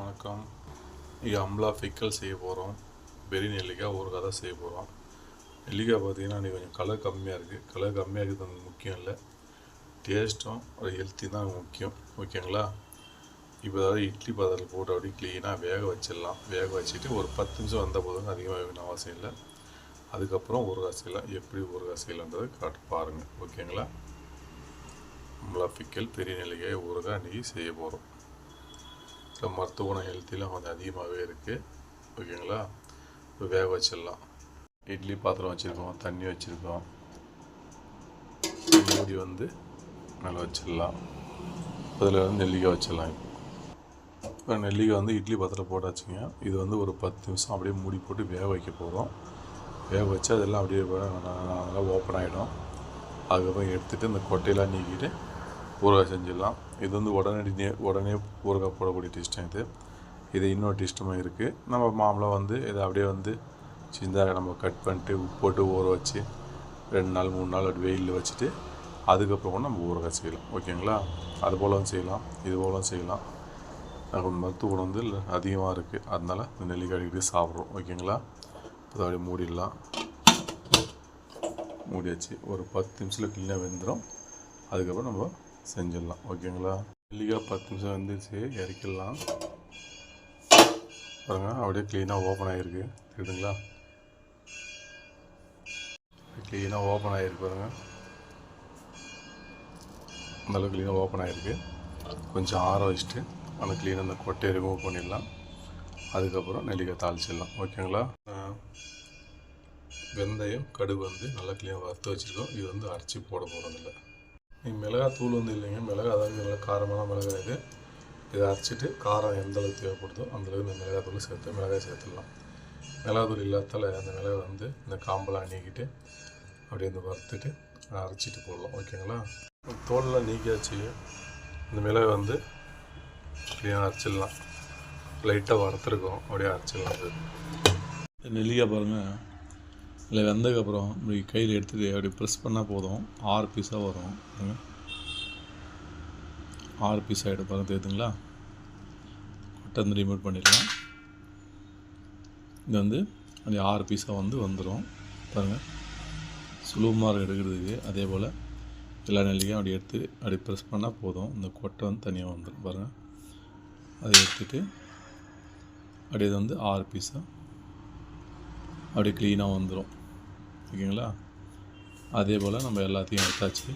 வணக்கம். இங்கே அம்லா பிக்கல் செய்ய போகிறோம். பெரிய நெல்லிக்காய் ஊறுகாய் தான் செய்ய போகிறோம். நெல்லிக்காய் பார்த்திங்கன்னா இன்றைக்கி கொஞ்சம் கலர் கம்மியாக இருக்குது. கலர் கம்மியாக இருக்கிறது முக்கியம் இல்லை, டேஸ்ட்டும் ஒரு ஹெல்த்தி தான் முக்கியம். ஓகேங்களா? இப்போ அதாவது இட்லி பாத்திரத்தில் போட்டு அப்படியே க்ளீனாக வேக வச்சிடலாம். வேக வச்சுட்டு ஒரு 10 நிமிஷம் வந்த போதும் அதிகமாக வேணும் அவசியம் இல்லை. அதுக்கப்புறம் ஊறுகாய் செய்யலாம். எப்படி ஊறுகாய் செய்யலான்றது காட்டு பாருங்கள். ஓகேங்களா? அம்லா பிக்கல் பெரிய நெல்லிக்காய் ஊறுகாய் இன்றைக்கி செய்ய போகிறோம். மருத்துவ குணம் ஹெல்த்திலாம் கொஞ்சம் அதிகமாகவே இருக்குது. ஓகேங்களா? இப்போ வேக வச்சிடலாம். இட்லி பாத்திரம் வச்சுருக்கோம், தண்ணி வச்சுருக்கோம். மூடி மேலே வச்சிடலாம். அதில் நெல்லிக்காய் வச்சிடலாம். இப்போ நெல்லிக்காய் இட்லி பாத்திரம் போட்டாச்சுங்க. இது ஒரு 10 நிமிஷம் அப்படியே மூடி போட்டு வேக வைக்க போகிறோம். வேக வச்சு அதெல்லாம் அப்படியே நல்லா ஓப்பன் ஆகிடும். அதுக்கப்புறம் எடுத்துகிட்டு இந்த கொட்டையெல்லாம் நீக்கிட்டு ஊறுகாய் செஞ்சிடலாம். இது உடனே ஊறுகாய் போடக்கூடிய டிஷ்டம். இது இன்னொரு டிஷ்டமாக இருக்குது. நம்ம மாம்பழம் இதை அப்படியே சின்னதாக நம்ம கட் பண்ணிட்டு உப்பு போட்டு ஊற வச்சு 2 நாள் 3 நாள் அப்படி வெயிலில் வச்சுட்டு அதுக்கப்புறம் கூட நம்ம ஊறுகாய் செய்யலாம். ஓகேங்களா? அது போலவும் செய்யலாம், இது போலவும் செய்யலாம். கொஞ்சம் மருத்துவ குணம் அதிகமாக இருக்குது. அதனால் இந்த நெல்லிக்காய் அடிக்கடி சாப்பிட்றோம். ஓகேங்களா? இப்போ அப்படியே மூடிடலாம். மூடியாச்சு. ஒரு 10 நிமிஷத்தில் க்ளீனாக வெந்துடும். அதுக்கப்புறம் நம்ம செஞ்சிடலாம். ஓகேங்களா? நெல்லிக்காய் 10 நிமிஷம் வந்துச்சு, இறக்கிடலாம். பாருங்கள், அப்படியே க்ளீனாக ஓப்பன் ஆகிருக்கு. தெரியுதுங்களா? க்ளீனாக ஓப்பன் ஆகிருக்கு பாருங்கள். அந்தளவுக்கு க்ளீனாக ஓப்பன் ஆகிருக்கு. கொஞ்சம் ஆற வச்சுட்டு அந்த க்ளீனாக அந்த கொட்டையை ரிமூவ் பண்ணிடலாம். அதுக்கப்புறம் நெல்லிக்காய் தாளிச்சிடலாம். ஓகேங்களா? வெந்தயம் கடுகு நல்லா க்ளீனாக வறுத்து வச்சுருக்கோம். இது அரைச்சி போட போகிறதில்ல. மிளகாய் தூள் இல்லைங்க. மிளகாய் அதாவது நல்லா காரமான மிளகாய் இது. இதை அரைச்சிட்டு காரம் எந்த அளவுக்கு தேவைப்படுதோ அந்தளவுக்கு இந்த மிளகாய் தூள் மிளகாய் சேர்த்துடலாம். மிளகாய் தூள் இல்லாதால அந்த மிளகாய் இந்த காம்பெல்லாம் நீக்கிட்டு அப்படியே வறுத்துட்டு அரைச்சிட்டு போடலாம். ஓகேங்களா? தோலெலாம் நீக்கியாச்சு. இந்த மிளகாய் க்ளீனாக அரைச்சிடலாம். லைட்டாக வறுத்துருக்கோம், அப்படியே அரைச்சிடலாம். நெல்லிக்காய் பாருங்கள், இல்லை வெந்ததுக்கப்புறம் இப்படி கையில் எடுத்துகிட்டு அப்படி ப்ரெஸ் பண்ணால் போதும், 6 பீஸாக வரும். 6 பீஸ் ஆகிடும். பாருங்கள், தெரியுதுங்களா? கொட்டை ரிமூவ் பண்ணிடலாம். இது அப்படி 6 பீஸாக வந்துடும். பாருங்கள், சுலபமாக எடுக்கிறதுக்கு. அதே போல் எல்லா நெல்லிக்காயும் அப்படி எடுத்து அப்படி ப்ரெஸ் பண்ணால் போதும், இந்த கொட்டை தனியாக வந்துடும். பாருங்கள், அதை எடுத்துகிட்டு அப்படியே 6 பீஸாக அப்படியே க்ளீனாக வந்துடும். ஓகேங்களா? அதே போல் நம்ம எல்லாத்தையும் எடுத்தாச்சு.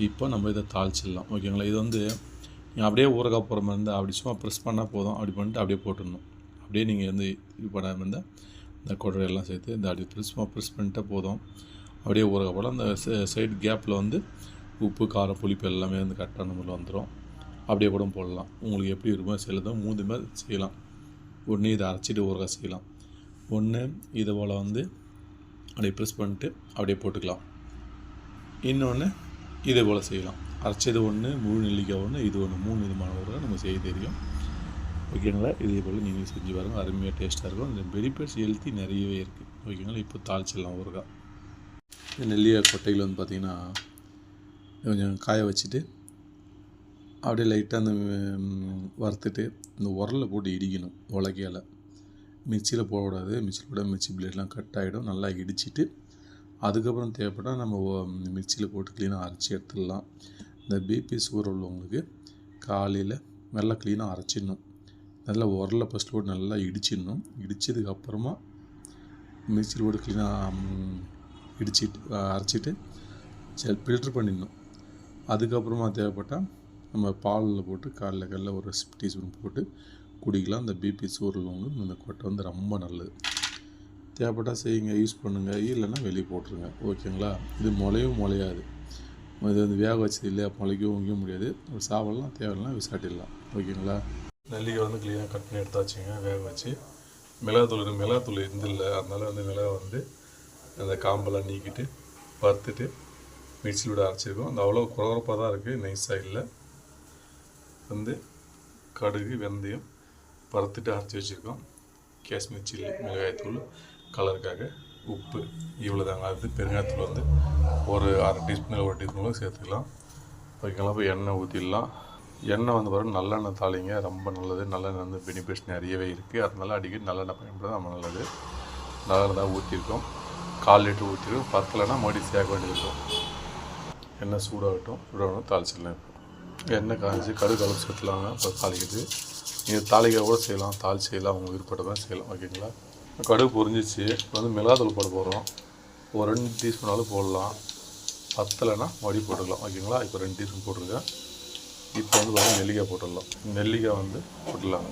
இப்போ நம்ம இதை தாளிச்சிடலாம். ஓகேங்களா? இது நீங்கள் அப்படியே ஊறுகாய் போகிற மாதிரி இருந்தால் அப்படி சும்மா ப்ரெஸ் பண்ணால் போதும். அப்படி பண்ணிட்டு அப்படியே போட்டுடணும். அப்படியே நீங்கள் இது பண்ணாமல் இருந்தால் இந்த கொட்டையெல்லாம் சேர்த்து இந்த அப்படி ப்ரெஸ் பண்ணிட்டால் போதும். அப்படியே ஊறுகாய் போட அந்த சைடு கேப்பில் உப்பு காரம் புளிப்பு எல்லாமே கரெக்டான முறையில் வந்துடும். அப்படியே கூட போடலாம். உங்களுக்கு எப்படி இருக்குமோ செய்யலாம். 3 மாதிரி செய்யலாம். ஒன்று இதை அரைச்சிட்டு ஊறுகாய் செய்யலாம். ஒன்று இதை போல் அப்படியே ப்ரெஸ் பண்ணிட்டு அப்படியே போட்டுக்கலாம். இன்னொன்று இதே போல் செய்யலாம். அரைச்சது ஒன்று, முழு நெல்லிக்காய் ஒன்று, இது ஒன்று, 3 விதமான ஊறுகாய் நம்ம செய்ய தெரியும். ஓகேங்களா? இதே போல் நீங்கள் செஞ்சு பாருங்கள். அருமையாக டேஸ்ட்டாக இருக்கும். இந்த பெனிஃபிட்ஸ் ஹெல்த்தி நிறையவே இருக்குது. ஓகேங்களா? இப்போ தாளிச்சிடலாம் ஊறுகாய். நெல்லிக்காய் கொட்டையில் பார்த்திங்கன்னா கொஞ்சம் காய வச்சுட்டு அப்படியே லைட்டாக அந்த வறுத்துட்டு இந்த உரலில் போட்டு இடிக்கணும். உலக்கையால் மிக்சியில் போடக்கூடாது. மிக்சியில் போட மிக்சி பிளேட்லாம் கட் ஆகிடும். நல்லா இடிச்சிட்டு அதுக்கப்புறம் தேவைப்பட்டால் நம்ம மிக்சியில் போட்டு க்ளீனாக அரைச்சி எடுத்துடலாம். இந்த பிபி சுகர் உள்ளவங்களுக்கு காலையில் நல்லா க்ளீனாக அரைச்சிடணும். நல்லா உரலில் ஃபஸ்ட்டு போட்டு நல்லா இடிச்சிடணும். இடித்ததுக்கப்புறமா மிக்சியில் போட்டு க்ளீனாக அரைச்சிட்டு ஃபில்ட்ரு பண்ணிடணும். அதுக்கப்புறமா தேவைப்பட்டால் நம்ம பாலில் போட்டு காலைல ஒரு டீஸ்பூன் போட்டு குடிக்கலாம். இந்த பிபி சுகர் உள்ளவங்களுக்கு இந்த கொட்டை ரொம்ப நல்லது. தேவைப்பட்டால் செய்யுங்க, யூஸ் பண்ணுங்கள். இல்லைன்னா வெளியே போட்டுருங்க. ஓகேங்களா? இது முளையாது. இது வேக வச்சது இல்லையா, முளைக்கவும் முடியாது. ஒரு சாப்பிடலாம், தேவையில்லாம் விசாட்டிடலாம். ஓகேங்களா? நெல்லிக்காய் க்ளீனாக கட் பண்ணி எடுத்தாச்சுங்க. வேக வச்சு மிளகாத்தூள் இல்லை, அதனால் மிளகாய் அந்த காம்பெல்லாம் நீக்கிட்டு வறுத்துட்டு மிக்சியில் விட அரைச்சிருக்கோம். அந்த அவ்வளோ குறகுறப்பாக தான் இருக்குது, நைஸாக இல்லை. கடுகு வெந்தயம் வறுத்துட்டு அரைச்சி வச்சுருக்கோம். காஷ்மீர் சில்லி மிளகாய்த்தூள் கலருக்காக, உப்பு இவ்வளோ தாங்க. அது பெருங்காயத்தூள் ஒரு 1/2 டீஸ்பூன் 1 டீஸ்பூன் சேர்த்துக்கலாம். ஓகேங்களா? இப்போ எண்ணெய் ஊற்றிடலாம். எண்ணெய் வந்து பாருங்கள் நல்லெண்ணெய் தாளிங்க, ரொம்ப நல்லது. நல்லெண்ணெய் வந்து பெனிஃபிட்ஸ் நிறையவே இருக்குது. அதனால அடிக்கடி நல்லெண்ணெய் பயன்படுறது ரொம்ப நல்லது. நல்லெண்ணெய் தான் ஊற்றிருக்கோம், 1/4 லிட்டர் ஊற்றிருக்கோம். பத்தலைன்னா மறுபடியும் சேர்க்க வேண்டியிருக்கும். எண்ணெய் சூடாகட்டும் தாளிச்சிடலாம். இப்போ எண்ணெய் காய்ச்சி கடுகு அளவு சேர்த்துலாங்க. இப்போ தாளிக்கிறது நீங்கள் தாளிக்க கூட செய்யலாம், தாளிச்சு செய்யலாம், அவங்க விருப்பப்பட்டதான் செய்யலாம். ஓகேங்களா? கடுகு பொரிஞ்சிச்சு. இப்போ வந்து மிளகாத்தூள் போட போகிறோம். ஒரு 2 டீஸ்பூன் அளவு போடலாம். பத்தலைன்னா மறுபடியும் போட்டுக்கலாம். ஓகேங்களா? இப்போ 2 டீஸ்பூன் போட்டிருக்கேன். இப்போ வந்து பாருங்கள் நெல்லிக்காய் போட்டுடலாம். நெல்லிக்காய் வந்து போட்டுடலாங்க.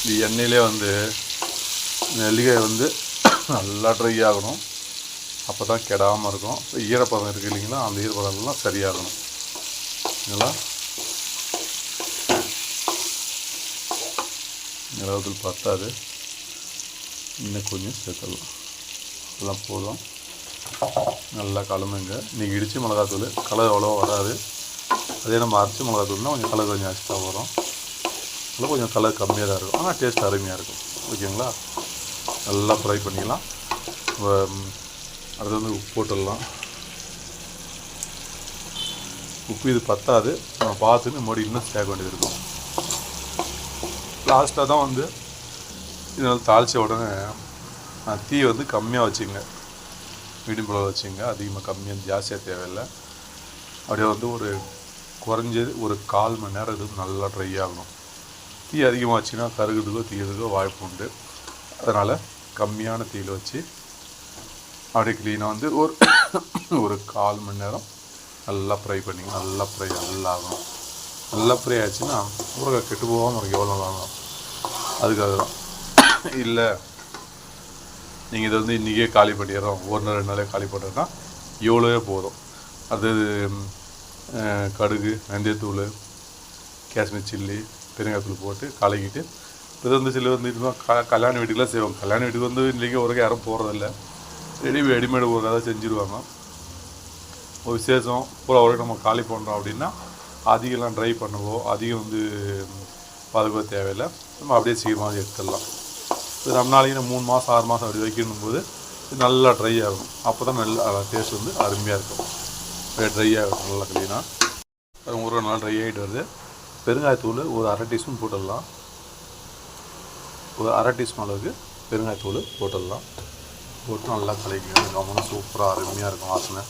இந்த எண்ணெயிலே வந்து நெல்லிக்காய் வந்து நல்லா ட்ரை ஆகணும். அப்போ தான் கெடாமல் இருக்கும். இப்போ ஈரப்பதம் இருக்குது இல்லைங்களா, அந்த ஈரப்பதம்லாம் சரியாகணும். இல்லைங்களா? மிளகாத்தூள் பத்தாது, இன்னும் கொஞ்சம் சேர்த்துடலாம். எல்லாம் போதும். நல்லா கலந்துங்க. இன்றைக்கி இடித்து மிளகாத்தூள் கலர் அவ்வளோவா வராது. அதே நம்ம அரைச்சி மிளகாத்தூள்னால் கொஞ்சம் கலர் கொஞ்சம் எக்ஸ்ட்ரா வரும். அதில் கொஞ்சம் கலர் கம்மியாக தான் இருக்கும், ஆனால் டேஸ்ட் அருமையாக இருக்கும். ஓகேங்களா? நல்லா ஃப்ரை பண்ணிக்கலாம். அடுத்து வந்து உப்பு போட்டுடலாம். உப்பு இது பத்தாது, நம்ம பார்த்துன்னு மறுபடி இன்னும் சேர்க்க வேண்டியது இருக்கும். லாஸ்ட்டாக தான் வந்து இதனால் தாளித்த உடனே தீ வந்து கம்மியாக வச்சுங்க, மீடியம் ஃப்ளேமில் வச்சுங்க. அதிகமாக கம்மியாக ஜாஸ்தியாக தேவையில்லை. அப்படியே வந்து ஒரு குறைஞ்சது ஒரு 1/4 மணி நேரம் இது நல்லா ட்ரை ஆகணும். தீ அதிகமாக வச்சுன்னா கருகிறதுக்கோ தீயறதுக்கோ வாய்ப்பு உண்டு. அதனால் கம்மியான தீயில் வச்சு அப்படியே க்ளீனாக வந்து ஒரு 1/4 மணி நேரம் நல்லா ஃப்ரை பண்ணிங்க. நல்லா ஆகணும். நல்லா ஃப்ரை ஆச்சுன்னா ஊறுகாய் கெட்டு போகாமல் உங்களுக்கு எவ்வளோ நாள் ஆகும். அதுக்காக தான். இல்லை நீங்கள் இதை வந்து இன்றைக்கே காலி பண்ணிடுறோம், 1 நாள் 2 நாளே காலி பண்ணுறதுனா எவ்வளோவே போதும். அது கடுகு, வெந்தயத்தூள், காஷ்மீர் சில்லி, பெருங்காயத்தூள் போட்டு கலக்கிட்டு இது வந்து சில வந்து கல்யாண வீட்டுக்கெலாம் செய்வாங்க. கல்யாண வீட்டுக்கு வந்து இன்றைக்கி ஊறுகாய் யாரும் போகிறதில்ல, ரெடிமேடு ஊறுகாய் தான் செஞ்சுருவாங்க. ஒரு விசேஷம் பூரா வரைக்கும் நம்ம காலி பண்ணுறோம் அப்படின்னா அதிகம்லாம் ட்ரை பண்ணவோ அதிகம் வந்து பதக்கவோ தேவையில்லை. நம்ம அப்படியே சீக்கிரமாக எடுத்துடலாம். இது நம்ம நாளைக்கு 3 மாதம் 6 மாதம் அப்படி வைக்கணும் போது நல்லா ட்ரை ஆகும். அப்போ தான் நல்லா டேஸ்ட் வந்து அருமையாக இருக்கும். ட்ரை ஆகும் நல்லா க்ளீனாக. ஊறுகாய் நல்லா ட்ரை ஆகிட்டு வருது. பெருங்காயத்தூள் ஒரு 1/2 டீஸ்பூன் போட்டுடலாம். ஒரு 1/2 டீஸ்பூன் அளவுக்கு பெருங்காயத்தூள் போட்டுடலாம். போட்டு நல்லா கலக்கிங்க. கவனம் சூப்பராக அருமையாக இருக்கும் வாசனை.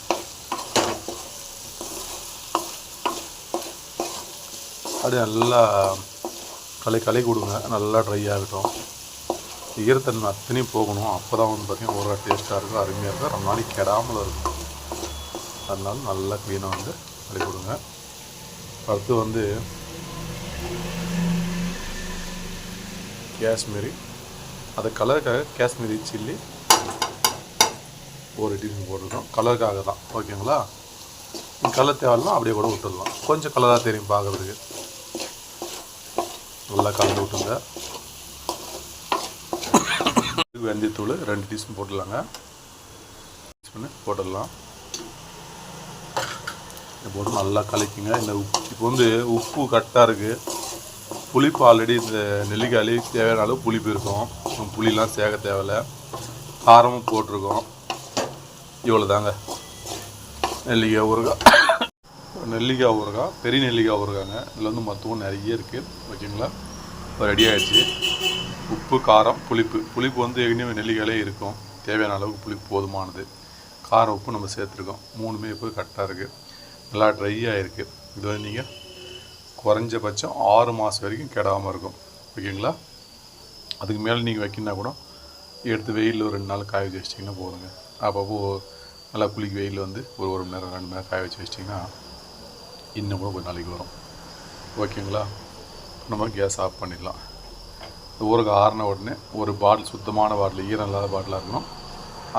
அப்படியே நல்லா கலக்கி கொடுங்க. நல்லா ட்ரை ஆகட்டும். ஈரத்தன்மை அத்தனையும் போகணும். அப்போ தான் வந்து பார்த்திங்கன்னா ஒரு டேஸ்ட்டாக இருக்கும், அருமையாக இருக்கும், ரொம்ப நாளைக்கு கெடாமல் இருக்கும். அதனால நல்லா க்ளீனாக வந்து கலக்கி கொடுங்க. அடுத்து வந்து காஷ்மீரி, அது கலருக்காக காஷ்மீரி சில்லி ஒரு டீஸ்பூன் போட்டுருக்கோம். கலருக்காக தான். ஓகேங்களா? கலர் தேவைன்னா அப்படியே கூட விட்டுடலாம். கொஞ்சம் கலராக தெரியும் பார்க்குறதுக்கு. நல்லா கலந்து விட்டுங்க. வெந்தயத்தூள் 2 டீஸ்பூன் போட்டுடலாங்க. போட்டுடலாம். போட்டு நல்லா கலக்கிங்க. இந்த இப்போ வந்து உப்பு கரெக்டாக இருக்குது. புளிப்பு ஆல்ரெடி இந்த நெல்லிக்காய் தேவையான அளவு புளிப்பு இருக்கும். புளிலாம் சேர்க்க தேவையில்லை. காரமும் போட்டிருக்கோம். இவ்வளோ தாங்க நெல்லிக்காய் ஊறுகாய். நெல்லிக்காய் ஊறுகாய், பெரிய நெல்லிக்காய் ஊறுகாங்க. இதில் வந்து மொத்தமும் நிறைய இருக்குது. ஓகேங்களா? இப்போ ரெடி ஆகிடுச்சு. உப்பு, காரம், புளிப்பு வந்து ஏற்கனவே நெல்லிக்காயிலே இருக்கும். தேவையான அளவுக்கு புளிப்பு போதுமானது. காரம், உப்பு நம்ம சேர்த்துருக்கோம். 3மே இப்போ கரெக்டாக இருக்குது. நல்லா ட்ரை ஆகிருக்கு. இது வந்து நீங்கள் குறைஞ்சபட்சம் 6 மாதம் வரைக்கும் கெடாமல் இருக்கும். ஓகேங்களா? அதுக்கு மேலே நீங்கள் வைக்கினா கூட எடுத்து வெயிலில் ஒரு 2 நாள் காய வச்சு வச்சிட்டிங்கன்னா போதுங்க. அப்பப்போ நல்லா புளிக்கு வெயில் வந்து ஒரு மணி நேரம் 2 மணி நேரம் காய வச்சு வச்சிட்டிங்கன்னா இன்னும் கூட கொஞ்சம் நாளைக்கு வரும். ஓகேங்களா? நம்ம கேஸ் ஆஃப் பண்ணிடலாம். ஊறுகாய் ஆறின உடனே ஒரு பாட்டில், சுத்தமான பாட்டில், ஈரம் இல்லாத பாட்டிலாக இருக்கணும்.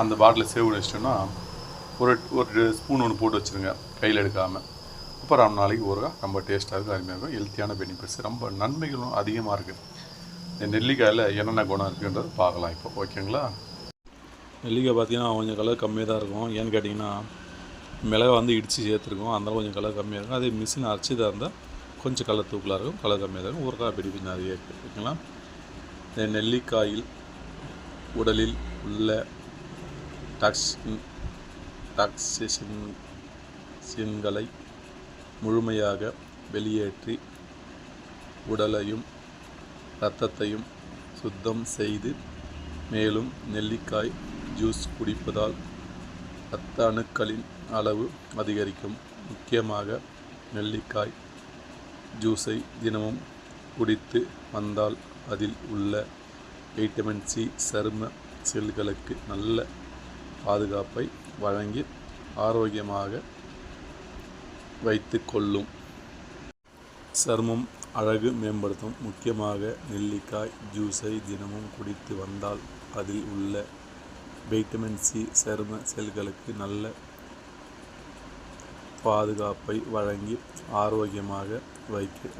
அந்த பாட்டில் சேவ் வச்சிட்டோன்னா ஒரு ஸ்பூன் ஒன்று போட்டு வச்சுருங்க, கையில் எடுக்காமல். அப்புறம் 2 நாளைக்கு ஊறுகாய் ரொம்ப டேஸ்ட்டாக இருக்கும், அருமையாக இருக்கும். ஹெல்த்தியான பெனிஃபிட்ஸ், ரொம்ப நன்மைகளும் அதிகமாக இருக்குது. இந்த நெல்லிக்காயில் என்னென்ன குணம் இருக்குன்றது பார்க்கலாம் இப்போ. ஓகேங்களா? நெல்லிக்காய் பார்த்திங்கன்னா கொஞ்சம் கலர் கம்மியாக தான் இருக்கும். ஏன்னு கேட்டிங்கன்னா மிளகா வந்து இடித்து சேர்த்துருக்கோம், அதனால கொஞ்சம் கலர் கம்மியாக இருக்கும். அதே மிஷின் அரைச்சதாக இருந்தால் கொஞ்சம் கலர் தூக்கலாக இருக்கும், கலர் கம்மியாக இருக்கும். ஊறுகாய் பெரிய கொஞ்சம் நிறைய இருக்குது. ஓகேங்களா. இந்த நெல்லிக்காயில் உடலில் உள்ள டாக்ஸின்களை முழுமையாக வெளியேற்றி உடலையும் இரத்தத்தையும் சுத்தம் செய்து, மேலும் நெல்லிக்காய் ஜூஸ் குடிப்பதால் இரத்த அணுக்களின் அளவு அதிகரிக்கும். முக்கியமாக நெல்லிக்காய் ஜூஸை தினமும் குடித்து வந்தால் அதில் உள்ள வைட்டமின் சி சரும செல்களுக்கு நல்ல பாதுகாப்பை வழங்கி ஆரோக்கியமாக வைத்து கொள்ளும். சருமம் அழகு மேம்படுத்தும். முக்கியமாக நெல்லிக்காய் ஜூஸை தினமும் குடித்து வந்தால் அதில் உள்ள வைட்டமின் சி சரும செல்களுக்கு நல்ல பாதுகாப்பை வழங்கி ஆரோக்கியமாக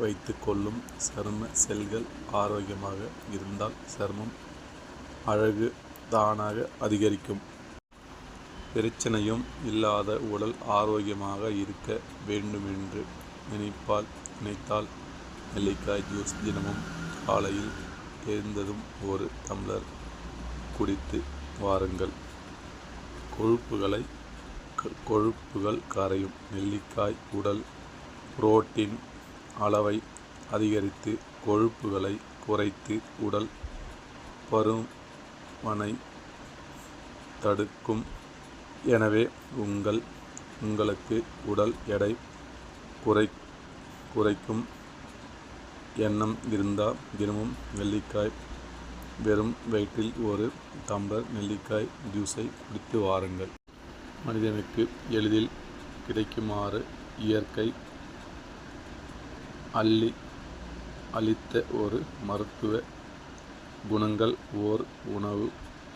வைத்து கொள்ளும். சரும செல்கள் ஆரோக்கியமாக இருந்தால் சருமம் அழகு தானாக அதிகரிக்கும். பிரச்சனையும் இல்லாத உடல் ஆரோக்கியமாக இருக்க வேண்டுமென்று நினைத்தால் நெல்லிக்காய் ஜூஸ் தினமும் காலையில் எழுந்ததும் ஒரு டம்ளர் குடித்து வாருங்கள். கொழுப்புகள் கரையும். நெல்லிக்காய் உடல் புரோட்டீன் அளவை அதிகரித்து கொழுப்புகளை குறைத்து உடல் பருமனை தடுக்கும். எனவே உங்களுக்கு உடல் எடை குறைக்கும் எண்ணம் இருந்தால் தினமும் நெல்லிக்காய் வெறும் வயிற்றில் ஒரு டம்ளர் நெல்லிக்காய் ஜூஸை குடித்து வாருங்கள். மனிதனுக்கு எளிதில் கிடைக்குமாறு இயற்கை அளித்த ஒரு மருத்துவ குணங்கள் ஓர் உணவு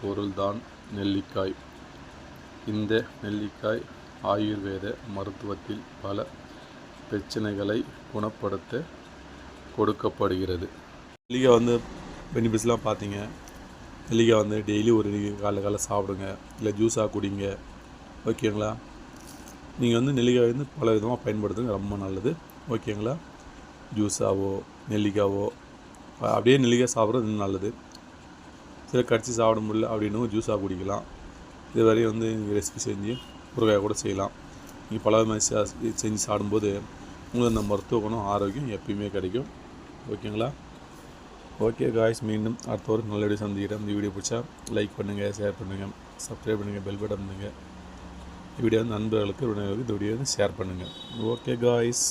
பொருள்தான் நெல்லிக்காய். இந்த நெல்லிக்காய் ஆயுர்வேத மருத்துவத்தில் பல பிரச்சனைகளை குணப்படுத்த கொடுக்கப்படுகிறது. நெல்லிக்காய் வந்து பெனிஃபிட்ஸ்லாம் பார்த்தீங்க. நெல்லிக்காய் வந்து டெய்லி ஒரு நெல்லிக்காய் காலைல சாப்பிடுங்க, இல்லை ஜூஸாக குடிங்க. ஓகேங்களா. நீங்கள் வந்து நெல்லிக்காய் வந்து பல விதமாக பயன்படுத்துங்க, ரொம்ப நல்லது. ஓகேங்களா. ஜூஸாவோ நெல்லிக்காவோ அப்படியே நெல்லிக்காய் சாப்பிட்றது இன்னும் நல்லது. சில கடிச்சு சாப்பிட முடியல அப்படின்னு ஜூஸாக குடிக்கலாம். இது வரையும் வந்து நீங்கள் ரெசிபி செஞ்சு ஊறுகாய் கூட செய்யலாம். நீங்கள் பல மாதிரி செஞ்சு சாப்பிடும்போது உங்களுக்கு அந்த மருத்துவ குணம் ஆரோக்கியம் எப்பயுமே கிடைக்கும். ஓகேங்களா. ஓகே காய்ஸ், மீண்டும் அடுத்த ஒரு நல்ல வீடியோ சந்திக்கிறேன். இந்த வீடியோ பிடிச்சா லைக் பண்ணுங்கள், ஷேர் பண்ணுங்கள், சப்ஸ்கிரைப் பண்ணுங்கள், பெல் பட்டன் பண்ணுங்கள். வீடியோ வந்து நண்பர்களுக்கு இந்த வீடியோ வந்து ஷேர் பண்ணுங்கள். Okay guys.